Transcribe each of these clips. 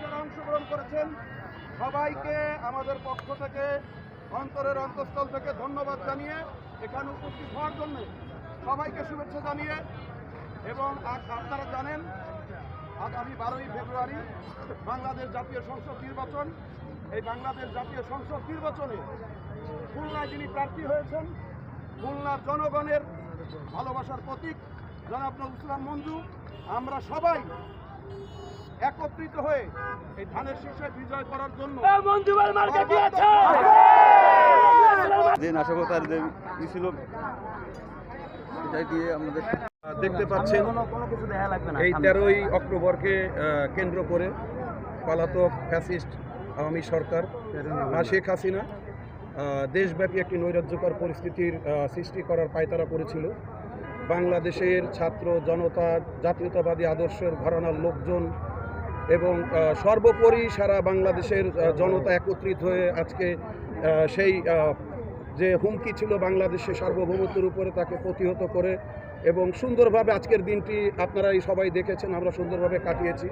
যারা অংশগ্রহণ করেছেন সবাইকে আমাদের পক্ষ থেকে অন্তরের অন্তঃস্থল থেকে ধন্যবাদ জানিয়ে এখানে উপস্থিত হওয়ার জন্য সবাইকে শুভেচ্ছা জানিয়ে এবং আপনারা জানেন আগামী 12ই ফেব্রুয়ারি বাংলাদেশ জাতীয় সংসদ নির্বাচন। এই বাংলাদেশ জাতীয় সংসদ নির্বাচনে খুলনায় যিনি প্রার্থী হয়েছেন, খুলনার জনগণের ভালোবাসার প্রতীক জনাব নজরুল ইসলাম মঞ্জু, আমরা সবাই একত্রিত হয়ে এই ধানের শীর্ষে বিজয় করার জন্য দেখতে পাচ্ছেন এই 13ই অক্টোবরকে কেন্দ্র করে পলাতক ফ্যাসিস্ট আওয়ামী সরকার শেখ হাসিনা দেশব্যাপী একটি নৈরাজ্যকর পরিস্থিতির সৃষ্টি করার পায়তারা করেছিল। বাংলাদেশের ছাত্র জনতা, জাতীয়তাবাদী আদর্শের ঘরানার লোকজন এবং সর্বোপরি সারা বাংলাদেশের জনতা একত্রিত হয়ে আজকে সেই যে হুমকি ছিল বাংলাদেশের সার্বভৌমত্বের উপরে তাকে প্রতিহত করে এবং সুন্দরভাবে আজকের দিনটি আপনারাই সবাই দেখেছেন, আমরা সুন্দরভাবে কাটিয়েছি।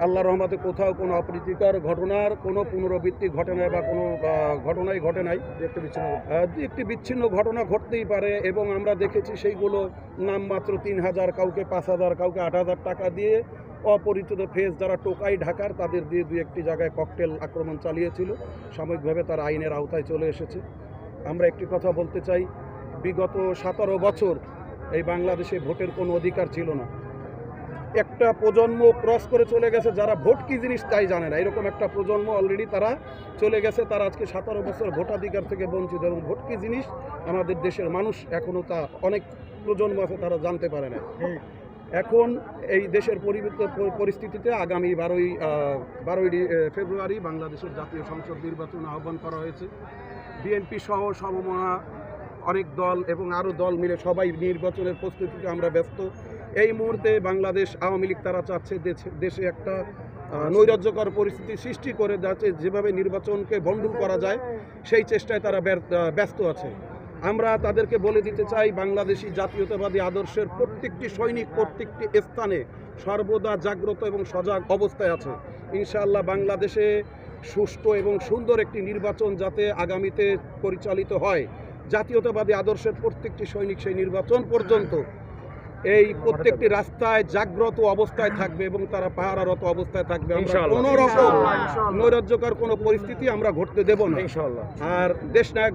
আল্লাহর রহমতে কোথাও কোনো অপ্রীতিকর ঘটনার কোনো পুনরাবৃত্তি ঘটে নাই বা কোনো ঘটনাই ঘটে নাই। একটি বিচ্ছিন্ন ঘটনা ঘটতেই পারে এবং আমরা দেখেছি সেইগুলো নামমাত্র 3000, কাউকে 5000, কাউকে 8000 টাকা দিয়ে অপরিচিত ফেস যারা টোকাই ঢাকার তাদের দিয়ে দুই একটি জায়গায় ককটেল আক্রমণ চালিয়েছিল। সাময়িকভাবে তারা আইনের আওতায় চলে এসেছে। আমরা একটি কথা বলতে চাই, বিগত 17 বছর এই বাংলাদেশে ভোটের কোনো অধিকার ছিল না। একটা প্রজন্ম ক্রস করে চলে গেছে যারা ভোট কী জিনিস তাই জানে না, এরকম একটা প্রজন্ম অলরেডি তারা চলে গেছে। তারা আজকে 17 বছর ভোটাধিকার থেকে বঞ্চিত এবং ভোট কী জিনিস আমাদের দেশের মানুষ এখনও তা অনেক প্রজন্ম আছে তারা জানতে পারে না। এখন এই দেশের পরিস্থিতিতে আগামী 12ই ফেব্রুয়ারি বাংলাদেশের জাতীয় সংসদ নির্বাচন আহ্বান করা হয়েছে। বিএনপি সহ সমমনা অনেক দল এবং আরও দল মিলে সবাই নির্বাচনের প্রস্তুতিতে আমরা ব্যস্ত। এই মুহূর্তে বাংলাদেশ আওয়ামী লীগ তারা চাচ্ছে দেশে একটা নৈরাজ্যকর পরিস্থিতি সৃষ্টি করে যাচ্ছে, যেভাবে নির্বাচনকে বন্ধুল করা যায় সেই চেষ্টায় তারা ব্যস্ত আছে। আমরা তাদেরকে বলে দিতে চাই, বাংলাদেশি জাতীয়তাবাদী আদর্শের প্রত্যেকটি সৈনিক প্রত্যেকটি স্থানে সর্বদা জাগ্রত এবং সজাগ অবস্থায় আছে। ইনশাআল্লাহ বাংলাদেশে সুষ্ঠু এবং সুন্দর একটি নির্বাচন যাতে আগামীতে পরিচালিত হয়, জাতীয়তাবাদী আদর্শের প্রত্যেকটি সৈনিক সেই নির্বাচন পর্যন্ত এই প্রত্যেকটি রাস্তায় জাগ্রত অবস্থায় থাকবে এবং তারা পাহারারত অবস্থায় থাকবে। আমরা কোনো রকম নৈরাজ্যকর কোনো পরিস্থিতি আমরা ঘটতে দেব না। আর দেশনায়ক